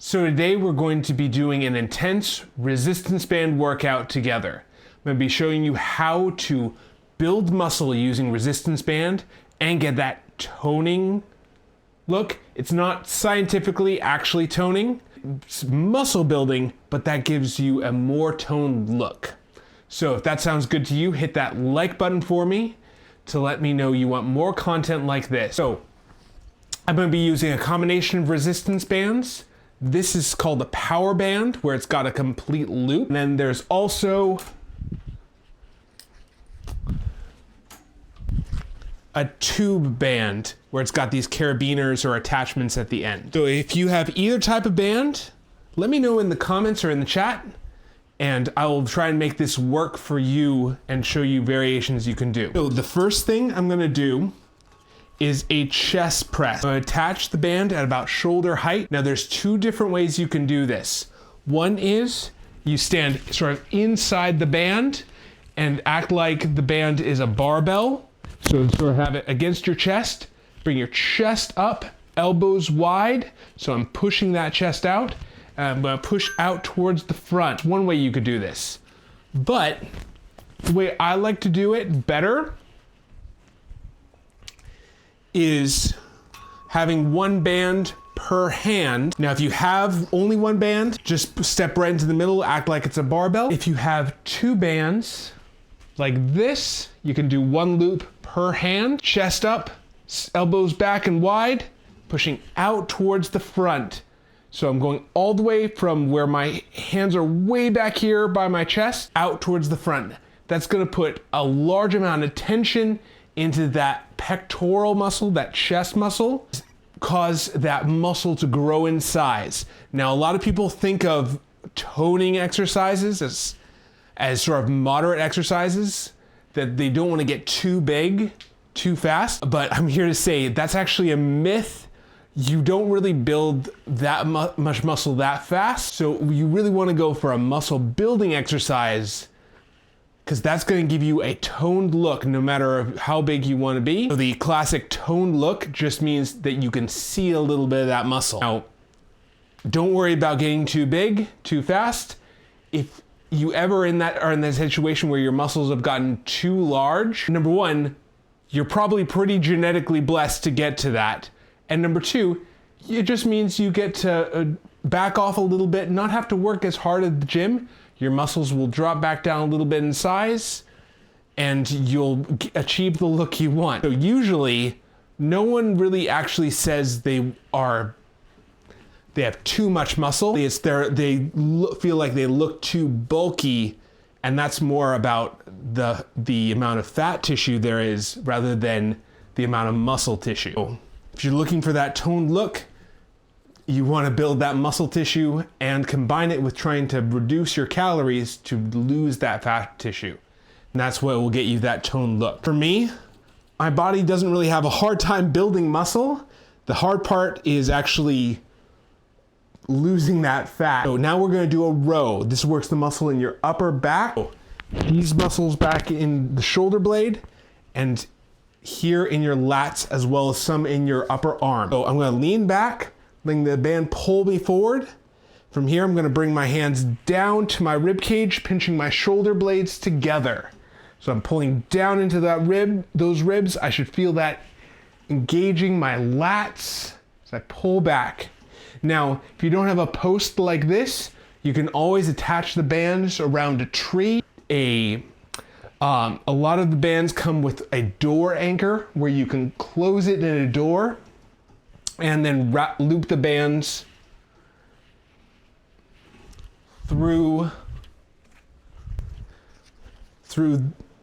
So today we're going to be doing an intense resistance band workout together. I'm going to be showing you how to build muscle using resistance band and get that toning look. It's not scientifically actually toning, it's muscle building, but that gives you a more toned look. So if that sounds good to you, hit that like button for me to let me know you want more content like this. So I'm going to be using a combination of resistance bands. This is called a power band, where it's got a complete loop. And then there's also a tube band, where it's got these carabiners or attachments at the end. So if you have either type of band, let me know in the comments or in the chat, and I will try and make this work for you and show you variations you can do. So the first thing I'm gonna do is a chest press. So attach the band at about shoulder height. Now there's two different ways you can do this. One is you stand sort of inside the band and act like the band is a barbell. So sort of have it against your chest, bring your chest up, elbows wide. So I'm pushing that chest out. I'm gonna push out towards the front. One way you could do this. But the way I like to do it better is having one band per hand. Now, if you have only one band, just step right into the middle, act like it's a barbell. If you have two bands like this, you can do one loop per hand, chest up, elbows back and wide, pushing out towards the front. So I'm going all the way from where my hands are way back here by my chest, out towards the front. That's gonna put a large amount of tension into that pectoral muscle, that chest muscle, cause that muscle to grow in size. Now, a lot of people think of toning exercises as sort of moderate exercises, that they don't want to get too big too fast, but I'm here to say that's actually a myth. You don't really build that much muscle that fast, so you really want to go for a muscle building exercise, because that's going to give you a toned look no matter how big you want to be. So the classic toned look just means that you can see a little bit of that muscle. Now, don't worry about getting too big too fast. If you ever are in that situation where your muscles have gotten too large, number one, you're probably pretty genetically blessed to get to that. And number two, it just means you get to back off a little bit, not have to work as hard at the gym. Your muscles will drop back down a little bit in size, and you'll achieve the look you want. So usually, no one really actually says they have too much muscle. They feel like they look too bulky, and that's more about the amount of fat tissue there is rather than the amount of muscle tissue. So if you're looking for that toned look, you want to build that muscle tissue and combine it with trying to reduce your calories to lose that fat tissue. And that's what will get you that toned look. For me, my body doesn't really have a hard time building muscle. The hard part is actually losing that fat. So now we're going to do a row. This works the muscle in your upper back. These muscles back in the shoulder blade and here in your lats, as well as some in your upper arm. So I'm going to lean back, letting the band pull me forward. From here, I'm gonna bring my hands down to my rib cage, pinching my shoulder blades together. So I'm pulling down into those ribs. I should feel that engaging my lats as I pull back. Now, if you don't have a post like this, you can always attach the bands around a tree. A lot of the bands come with a door anchor where you can close it in a door and then loop the bands through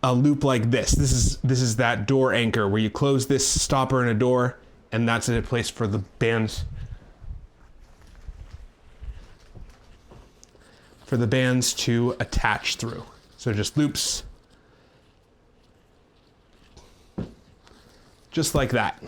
a loop like this. This is that door anchor where you close this stopper in a door, and that's a place for the bands to attach through. So just loops just like that.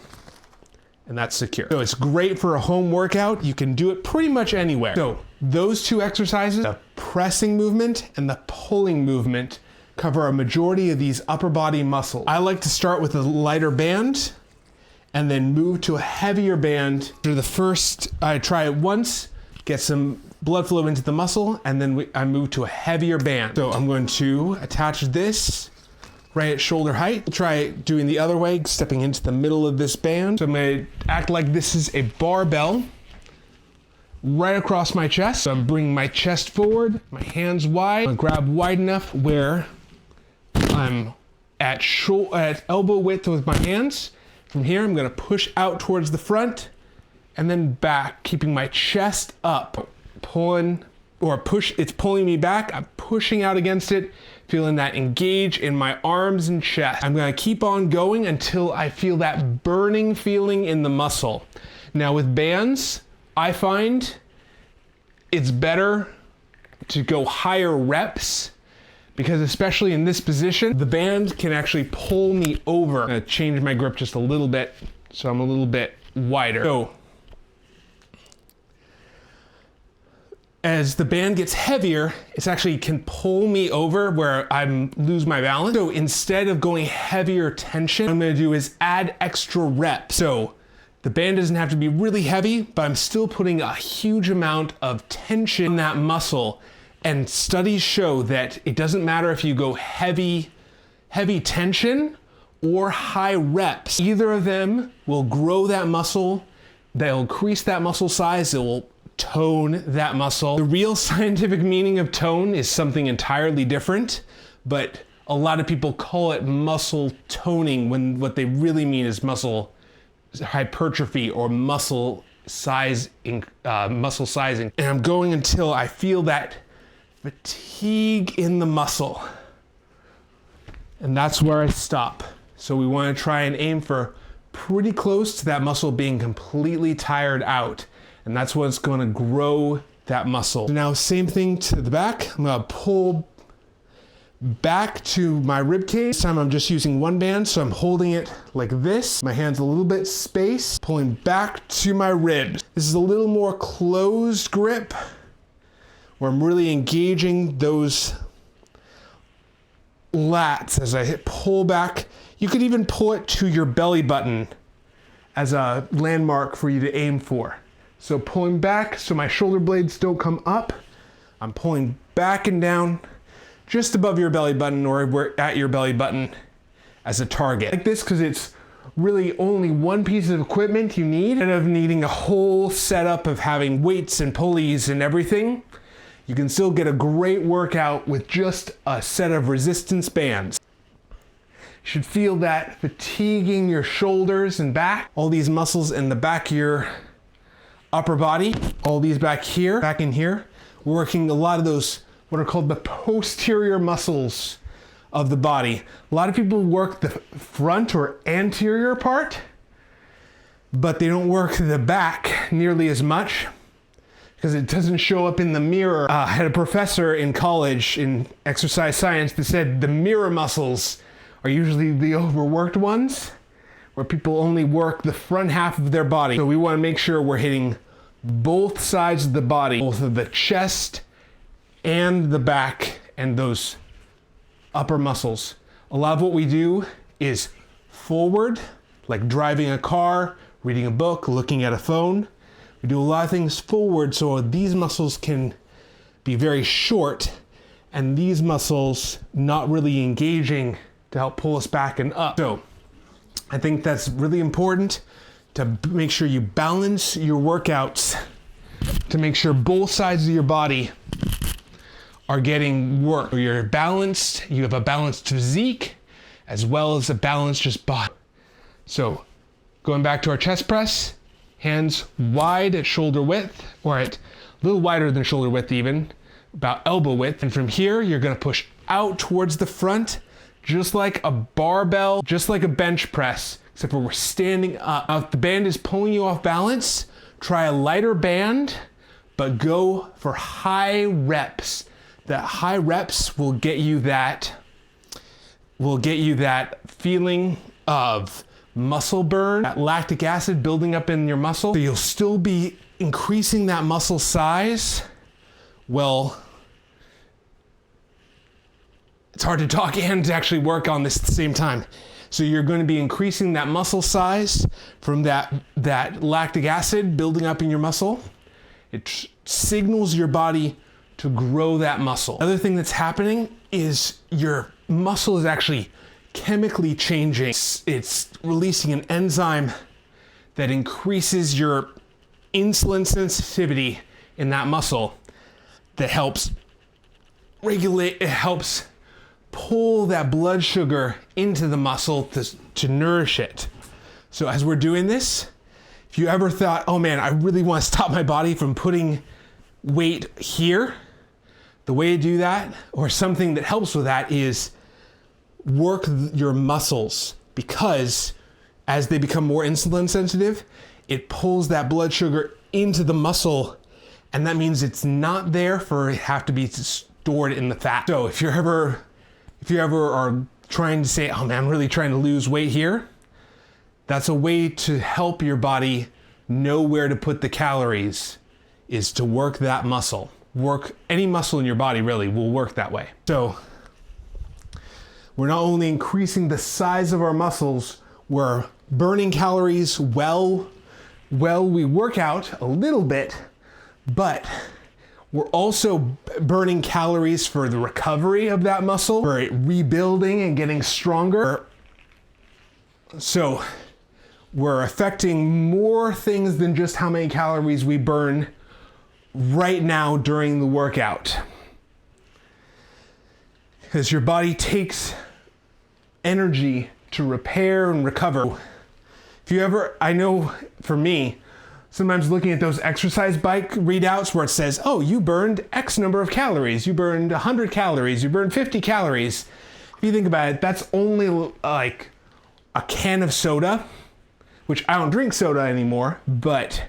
And that's secure. So it's great for a home workout. You can do it pretty much anywhere. So those two exercises, the pressing movement and the pulling movement, cover a majority of these upper body muscles. I like to start with a lighter band and then move to a heavier band. For the first, I try it once, get some blood flow into the muscle, and then I move to a heavier band. So I'm going to attach this right at shoulder height. Try doing the other way, stepping into the middle of this band. So I'm going to act like this is a barbell right across my chest. So I'm bringing my chest forward, my hands wide. I'm gonna grab wide enough where I'm at elbow width with my hands. From here, I'm gonna push out towards the front and then back, keeping my chest up. It's pulling me back. I'm pushing out against it, feeling that engage in my arms and chest. I'm gonna keep on going until I feel that burning feeling in the muscle. Now with bands, I find it's better to go higher reps, because especially in this position, the band can actually pull me over. I'm gonna change my grip just a little bit so I'm a little bit wider. So as the band gets heavier, it actually can pull me over where I lose my balance. So instead of going heavier tension, what I'm gonna do is add extra reps. So the band doesn't have to be really heavy, but I'm still putting a huge amount of tension in that muscle. And studies show that it doesn't matter if you go heavy tension or high reps. Either of them will grow that muscle, they'll increase that muscle size, it will tone that muscle. The real scientific meaning of tone is something entirely different, but a lot of people call it muscle toning when what they really mean is muscle hypertrophy or muscle sizing. And I'm going until I feel that fatigue in the muscle. And that's where I stop. So we want to try and aim for pretty close to that muscle being completely tired out. And that's what's going to grow that muscle. Now, same thing to the back. I'm going to pull back to my rib cage. This time I'm just using one band, so I'm holding it like this. My hand's a little bit spaced, pulling back to my ribs. This is a little more closed grip, where I'm really engaging those lats as I pull back. You could even pull it to your belly button as a landmark for you to aim for. So pulling back so my shoulder blades don't come up. I'm pulling back and down just above your belly button or at your belly button as a target. Like this, because it's really only one piece of equipment you need. Instead of needing a whole setup of having weights and pulleys and everything, you can still get a great workout with just a set of resistance bands. You should feel that fatiguing your shoulders and back. All these muscles in the back of your upper body, all these back in here, working a lot of those what are called the posterior muscles of the body. A lot of people work the front or anterior part, but they don't work the back nearly as much because it doesn't show up in the mirror. I had a professor in college in exercise science that said the mirror muscles are usually the overworked ones, where people only work the front half of their body. So we want to make sure we're hitting both sides of the body, both of the chest and the back and those upper muscles. A lot of what we do is forward, like driving a car, reading a book, looking at a phone. We do a lot of things forward so these muscles can be very short and these muscles not really engaging to help pull us back and up. So I think that's really important to make sure you balance your workouts, to make sure both sides of your body are getting work. You're balanced, you have a balanced physique, as well as a balanced just body. So going back to our chest press, hands wide at shoulder width, or at a little wider than shoulder width even, about elbow width. And from here, you're gonna push out towards the front, just like a barbell, just like a bench press, except for we're standing up. Now, if the band is pulling you off balance, try a lighter band, but go for high reps. That high reps will get you that feeling of muscle burn, that lactic acid building up in your muscle. So you'll still be increasing that muscle size. Well, it's hard to talk and to actually work on this at the same time. So you're going to be increasing that muscle size from that lactic acid building up in your muscle. It signals your body to grow that muscle. Another thing that's happening is your muscle is actually chemically changing. It's releasing an enzyme that increases your insulin sensitivity in that muscle that helps regulate, it helps pull that blood sugar into the muscle to nourish it. So as we're doing this, if you ever thought, oh man, I really want to stop my body from putting weight here, the way to do that, or something that helps with that, is work your muscles, because as they become more insulin sensitive, it pulls that blood sugar into the muscle, and that means it's not there for it have to be stored in the fat. So if you ever are trying to say, oh man, I'm really trying to lose weight here, that's a way to help your body know where to put the calories, is to work that muscle. Work any muscle in your body really will work that way. So we're not only increasing the size of our muscles, we're burning calories while we work out a little bit, but we're also burning calories for the recovery of that muscle, for it rebuilding and getting stronger. So we're affecting more things than just how many calories we burn right now during the workout. Because your body takes energy to repair and recover. If you ever, I know for me, sometimes looking at those exercise bike readouts where it says, oh, you burned X number of calories, you burned 100 calories, you burned 50 calories. If you think about it, that's only like a can of soda, which I don't drink soda anymore, but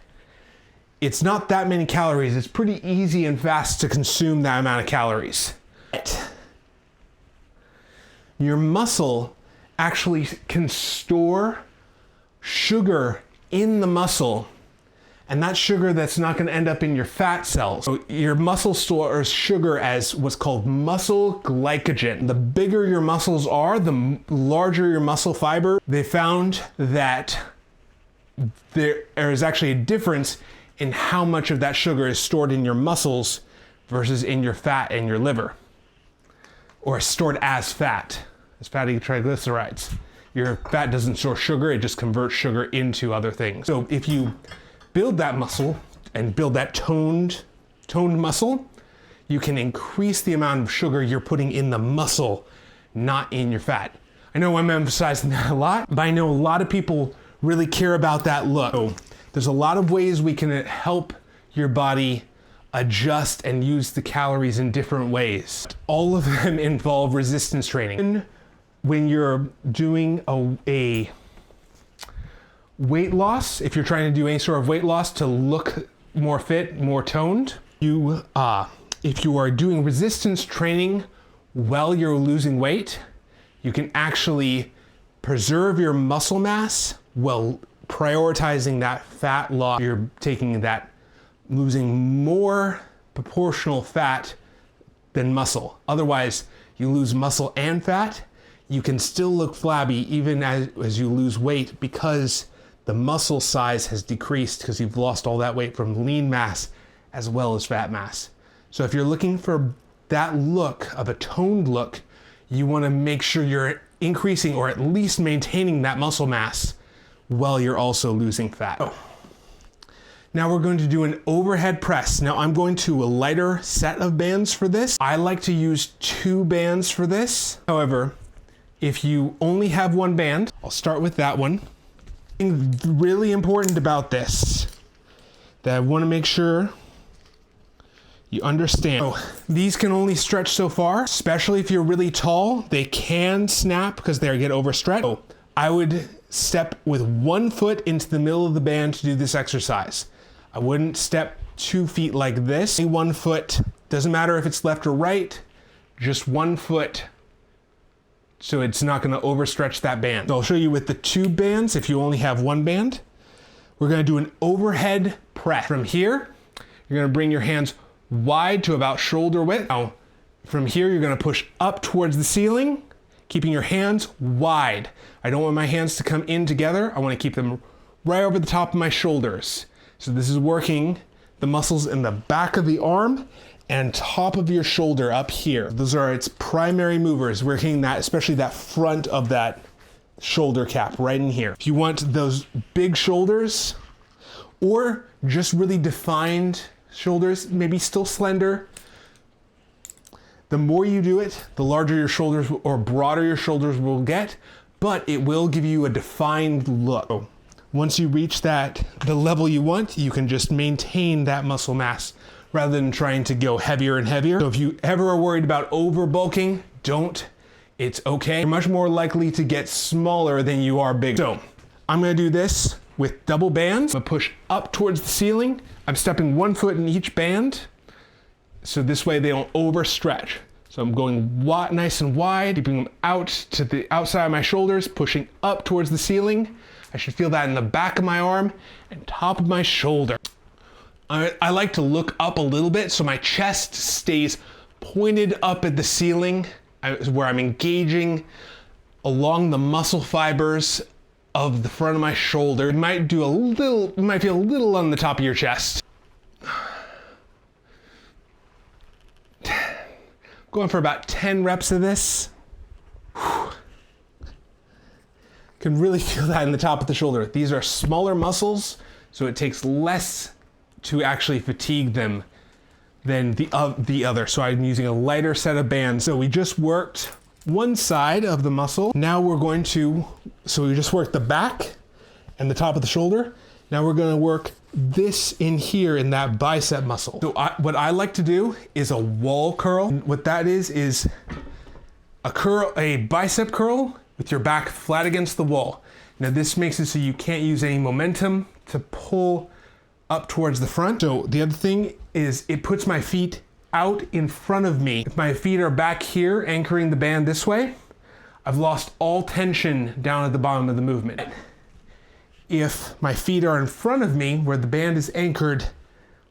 it's not that many calories. It's pretty easy and fast to consume that amount of calories. Your muscle actually can store sugar in the muscle, and that sugar that's not going to end up in your fat cells. So your muscle stores sugar as what's called muscle glycogen. The bigger your muscles are, the larger your muscle fiber. They found that there is actually a difference in how much of that sugar is stored in your muscles versus in your fat and your liver, or stored as fat, as fatty triglycerides. Your fat doesn't store sugar, it just converts sugar into other things. So if you build that muscle and build that toned muscle, you can increase the amount of sugar you're putting in the muscle, not in your fat. I know I'm emphasizing that a lot, but I know a lot of people really care about that look. So there's a lot of ways we can help your body adjust and use the calories in different ways. All of them involve resistance training. When you're doing a weight loss, if you're trying to do any sort of weight loss to look more fit, more toned, if you are doing resistance training while you're losing weight, you can actually preserve your muscle mass while prioritizing that fat loss. You're taking that, losing more proportional fat than muscle. Otherwise, you lose muscle and fat, you can still look flabby even as you lose weight, because the muscle size has decreased because you've lost all that weight from lean mass as well as fat mass. So if you're looking for that look of a toned look, you want to make sure you're increasing or at least maintaining that muscle mass while you're also losing fat. Oh. Now we're going to do an overhead press. Now I'm going to a lighter set of bands for this. I like to use 2 bands for this. However, if you only have 1 band, I'll start with that one. Something really important about this that I want to make sure you understand. So these can only stretch so far, especially if you're really tall. They can snap because they get overstretched. So I would step with 1 foot into the middle of the band to do this exercise. I wouldn't step 2 feet like this. 1 foot, doesn't matter if it's left or right, just 1 foot, so it's not going to overstretch that band. So I'll show you with the 2 bands if you only have 1 band. We're going to do an overhead press. From here, you're going to bring your hands wide to about shoulder width. Now, from here, you're going to push up towards the ceiling, keeping your hands wide. I don't want my hands to come in together. I want to keep them right over the top of my shoulders. So this is working the muscles in the back of the arm and top of your shoulder up here. Those are its primary movers. We're hitting that, especially that front of that shoulder cap right in here. If you want those big shoulders or just really defined shoulders, maybe still slender, the more you do it, the larger your shoulders or broader your shoulders will get, but it will give you a defined look. So once you reach the level you want, you can just maintain that muscle mass rather than trying to go heavier and heavier. So if you ever are worried about over bulking, don't. It's okay. You're much more likely to get smaller than you are big. So I'm gonna do this with double bands. I'm gonna push up towards the ceiling. I'm stepping 1 foot in each band, so this way they don't overstretch. So I'm going nice and wide, keeping them out to the outside of my shoulders, pushing up towards the ceiling. I should feel that in the back of my arm and top of my shoulder. I like to look up a little bit so my chest stays pointed up at the ceiling, where I'm engaging along the muscle fibers of the front of my shoulder. It might feel a little on the top of your chest. Going for about 10 reps of this. Can really feel that in the top of the shoulder. These are smaller muscles, so it takes less to actually fatigue them than the other. So I'm using a lighter set of bands. So we just worked one side of the muscle. Now we're going to, so we just worked the back and the top of the shoulder. Now we're gonna work this in here in that bicep muscle. So what I like to do is a wall curl. And what that is a bicep curl with your back flat against the wall. Now this makes it so you can't use any momentum to pull up towards the front. So the other thing is it puts my feet out in front of me. If my feet are back here anchoring the band this way, I've lost all tension down at the bottom of the movement. If my feet are in front of me where the band is anchored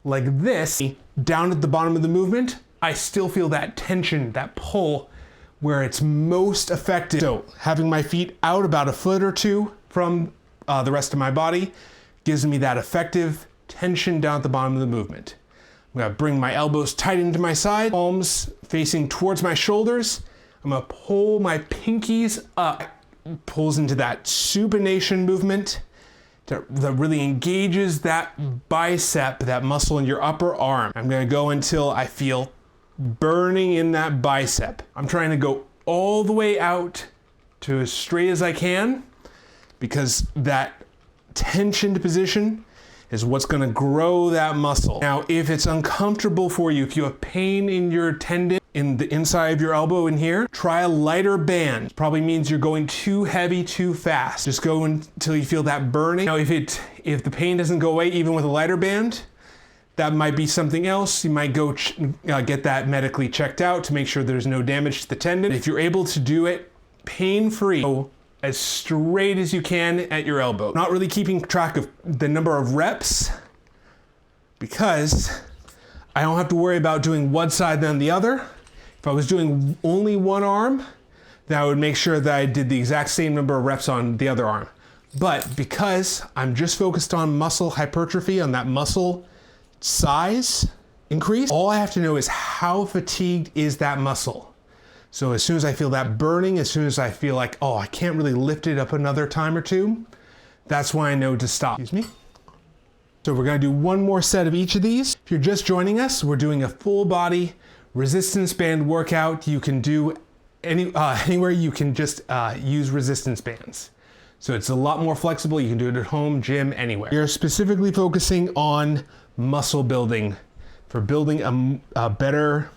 like this, down at the bottom of the movement, I still feel that tension, that pull where it's most effective. So having my feet out about a foot or two from the rest of my body gives me that effective tension down at the bottom of the movement. I'm gonna bring my elbows tight into my side, palms facing towards my shoulders. I'm gonna pull my pinkies up. Pulls into that supination movement that really engages that bicep, that muscle in your upper arm. I'm gonna go until I feel burning in that bicep. I'm trying to go all the way out to as straight as I can, because that tensioned position is what's gonna grow that muscle. Now, if it's uncomfortable for you, if you have pain in your tendon, in the inside of your elbow in here, try a lighter band. Probably means you're going too heavy, too fast. Just go until you feel that burning. Now, if the pain doesn't go away even with a lighter band, that might be something else. You might go get that medically checked out to make sure there's no damage to the tendon. If you're able to do it pain-free, go as straight as you can at your elbow. Not really keeping track of the number of reps, because I don't have to worry about doing one side then the other. If I was doing only one arm, then I would make sure that I did the exact same number of reps on the other arm. But because I'm just focused on muscle hypertrophy, on that muscle size increase, all I have to know is how fatigued is that muscle. So as soon as I feel that burning, as soon as I feel like, oh, I can't really lift it up another time or two, that's when I know to stop. Excuse me. So we're gonna do one more set of each of these. If you're just joining us, we're doing a full body resistance band workout. You can do anywhere you can just use resistance bands. So it's a lot more flexible. You can do it at home, gym, anywhere. We're specifically focusing on muscle building, for building a better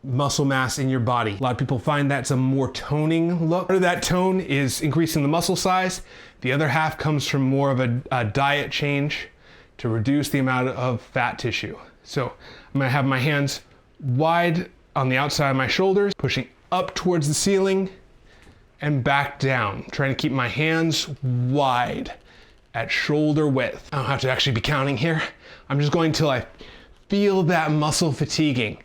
muscle mass in your body. A lot of people find that's a more toning look. Part of that tone is increasing the muscle size. The other half comes from more of a diet change to reduce the amount of fat tissue. So I'm gonna have my hands wide on the outside of my shoulders, pushing up towards the ceiling and back down, trying to keep my hands wide at shoulder width. I don't have to actually be counting here. I'm just going till I feel that muscle fatiguing.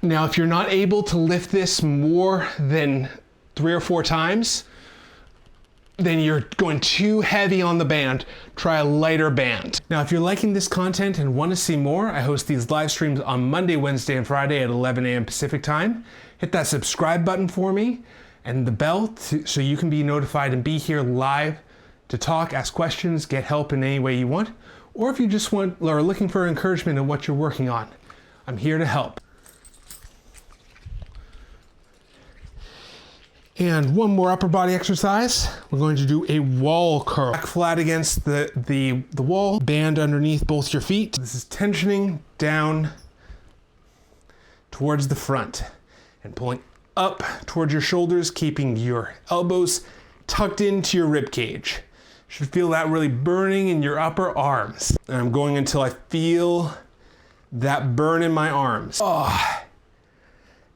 Now, if you're not able to lift this more than 3 or 4 times, then you're going too heavy on the band. Try a lighter band. Now, if you're liking this content and want to see more, I host these live streams on Monday, Wednesday, and Friday at 11 a.m. Pacific time. Hit that subscribe button for me and the bell so you can be notified and be here live to talk, ask questions, get help in any way you want. Or if you just want or are looking for encouragement in what you're working on, I'm here to help. And one more upper body exercise. We're going to do a wall curl. Back flat against the wall, band underneath both your feet. This is tensioning down towards the front and pulling up towards your shoulders, keeping your elbows tucked into your rib cage. You should feel that really burning in your upper arms. And I'm going until I feel that burn in my arms. Oh,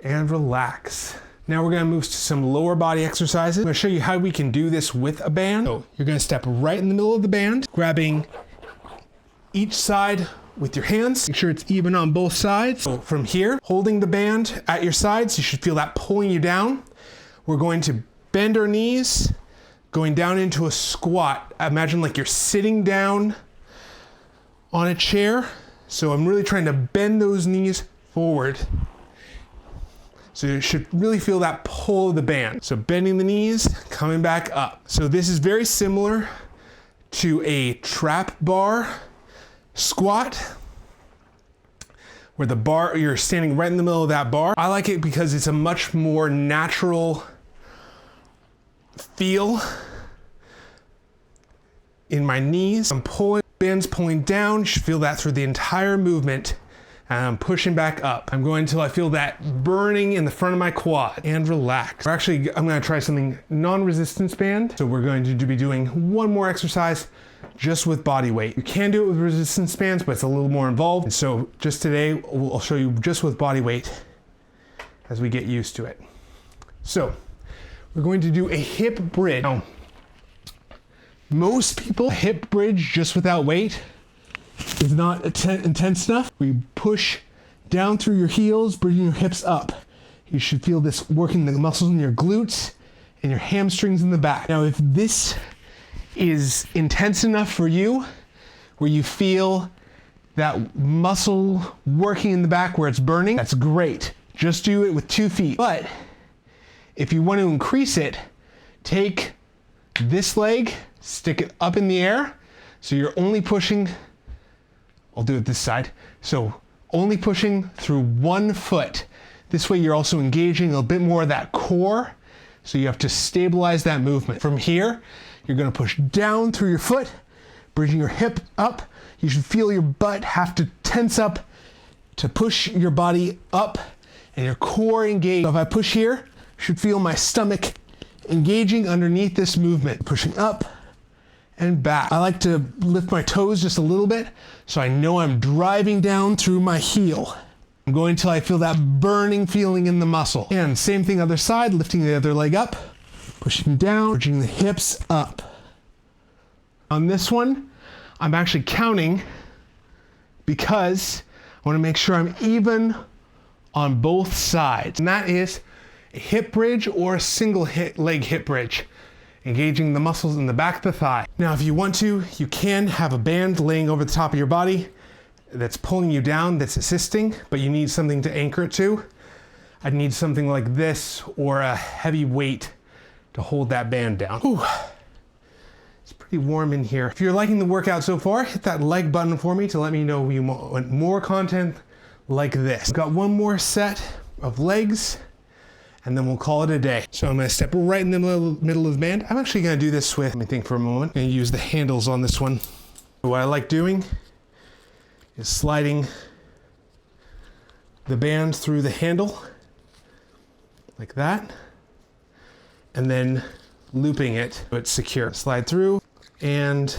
and relax. Now we're gonna move to some lower body exercises. I'm gonna show you how we can do this with a band. So you're gonna step right in the middle of the band, grabbing each side with your hands. Make sure it's even on both sides. So from here, holding the band at your sides, you should feel that pulling you down. We're going to bend our knees, going down into a squat. Imagine like you're sitting down on a chair. So I'm really trying to bend those knees forward. So you should really feel that pull of the band. So bending the knees, coming back up. So this is very similar to a trap bar squat, where the bar, you're standing right in the middle of that bar. I like it because it's a much more natural feel in my knees. I'm pulling, band's pulling down. You should feel that through the entire movement. And I'm pushing back up. I'm going until I feel that burning in the front of my quad and relax. Actually, I'm gonna try something non-resistance band. So we're going to be doing one more exercise just with body weight. You can do it with resistance bands, but it's a little more involved. And so just today, I'll show you just with body weight as we get used to it. So we're going to do a hip bridge. Now, most people, hip bridge just without weight is not intense enough. We push down through your heels, bringing your hips up. You should feel this working the muscles in your glutes and your hamstrings in the back. Now, if this is intense enough for you, where you feel that muscle working in the back where it's burning, that's great. Just do it with 2 feet. But if you want to increase it, take this leg, stick it up in the air, so you're only pushing, I'll do it this side. So only pushing through 1 foot. This way you're also engaging a bit more of that core. So you have to stabilize that movement. From here, you're gonna push down through your foot, bridging your hip up. You should feel your butt have to tense up to push your body up and your core engaged. So if I push here, you should feel my stomach engaging underneath this movement. Pushing up and back. I like to lift my toes just a little bit so I know I'm driving down through my heel. I'm going until I feel that burning feeling in the muscle. And same thing other side, lifting the other leg up, pushing down, bridging the hips up. On this one, I'm actually counting because I want to make sure I'm even on both sides. And that is a hip bridge or a single leg hip bridge, engaging the muscles in the back of the thigh. Now, if you want to, you can have a band laying over the top of your body that's pulling you down, that's assisting, but you need something to anchor it to. I'd need something like this or a heavy weight to hold that band down. Whew. It's pretty warm in here. If you're liking the workout so far, hit that like button for me to let me know you want more content like this. Got one more set of legs, and then we'll call it a day. So I'm gonna step right in the middle of the band. I'm actually gonna do this with, let me think for a moment. I'm gonna use the handles on this one. What I like doing is sliding the band through the handle, like that, and then looping it so it's secure. Slide through, and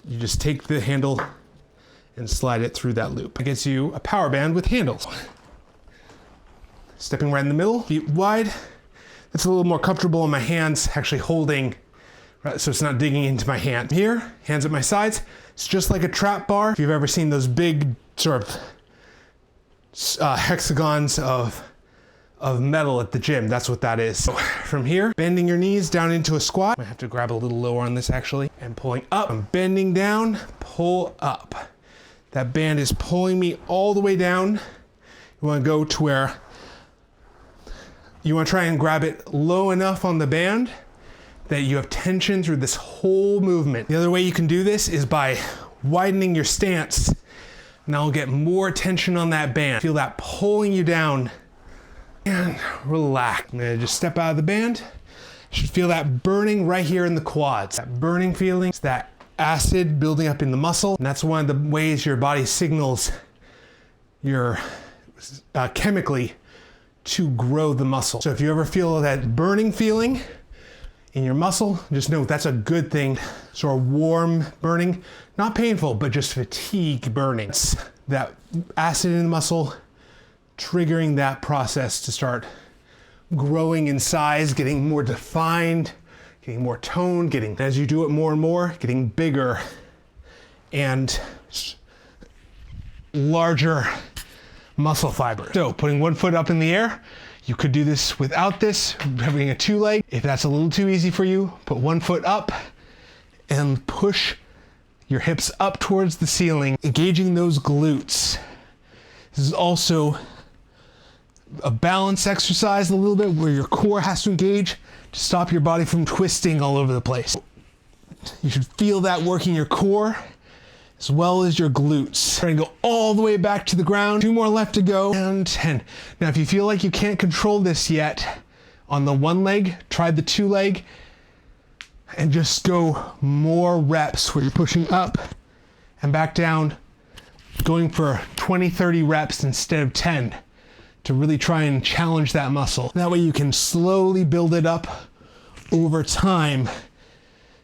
you just take the handle and slide it through that loop. It gets you a power band with handles. Stepping right in the middle, feet wide. That's a little more comfortable in my hands, actually holding, so it's not digging into my hand. Here, hands at my sides. It's just like a trap bar. If you've ever seen those big sort of hexagons of of metal at the gym. That's what that is. So from here, bending your knees down into a squat. I have to grab a little lower on this actually. And pulling up. I'm bending down, pull up. That band is pulling me all the way down. You want to go to where you want to try and grab it low enough on the band that you have tension through this whole movement. The other way you can do this is by widening your stance. Now get more tension on that band. Feel that pulling you down and relax. I'm gonna just step out of the band. You should feel that burning right here in the quads. That burning feeling, it's that acid building up in the muscle. And that's one of the ways your body signals your chemically to grow the muscle. So if you ever feel that burning feeling in your muscle, just know that's a good thing. Sort of warm burning, not painful, but just fatigue burning. It's that acid in the muscle triggering that process to start growing in size, getting more defined, getting more toned, as you do it more and more, getting bigger and larger muscle fiber. So putting one foot up in the air, you could do this without this, having a two leg. If that's a little too easy for you, put one foot up and push your hips up towards the ceiling, engaging those glutes. This is also a balance exercise a little bit where your core has to engage to stop your body from twisting all over the place. You should feel that working your core as well as your glutes. We're gonna go all the way back to the ground. 2 more left to go, and 10. Now, if you feel like you can't control this yet on the one leg, try the 2 leg and just go more reps where you're pushing up and back down, going for 20, 30 reps instead of 10 to really try and challenge that muscle. That way you can slowly build it up over time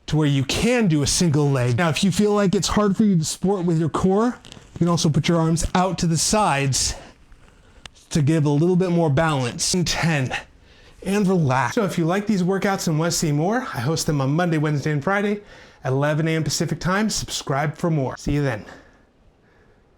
to where you can do a single leg. Now, if you feel like it's hard for you to support with your core, you can also put your arms out to the sides to give a little bit more balance. 10, and relax. So if you like these workouts and want to see more, I host them on Monday, Wednesday, and Friday at 11 a.m. Pacific time. Subscribe for more. See you then.